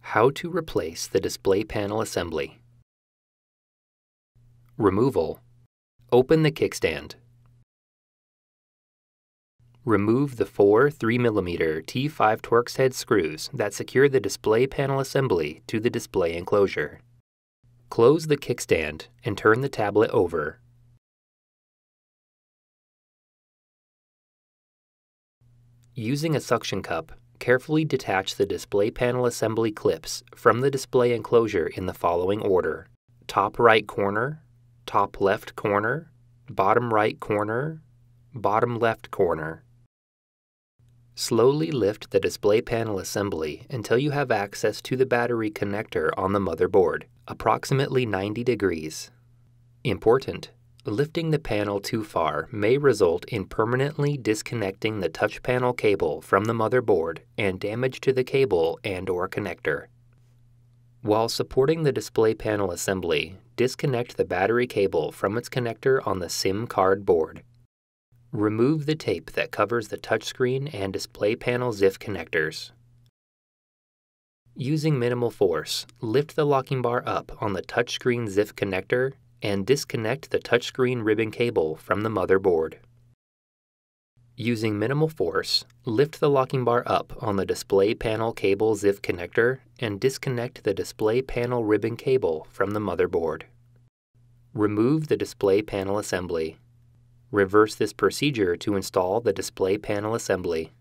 How to replace the display panel assembly. Removal. Open the kickstand. Remove the four 3mm T5 Torx-head screws that secure the display panel assembly to the display enclosure. Close the kickstand and turn the tablet over. Using a suction cup, carefully detach the display panel assembly clips from the display enclosure in the following order: top right corner, top left corner, bottom right corner, bottom left corner. Slowly lift the display panel assembly until you have access to the battery connector on the motherboard, approximately 90 degrees. Important: lifting the panel too far may result in permanently disconnecting the touch panel cable from the motherboard and damage to the cable and/or connector. While supporting the display panel assembly, disconnect the battery cable from its connector on the SIM card board. Remove the tape that covers the touchscreen and display panel ZIF connectors. Using minimal force, lift the locking bar up on the touchscreen ZIF connector and disconnect the touchscreen ribbon cable from the motherboard. Using minimal force, lift the locking bar up on the display panel cable ZIF connector and disconnect the display panel ribbon cable from the motherboard. Remove the display panel assembly. Reverse this procedure to install the display panel assembly.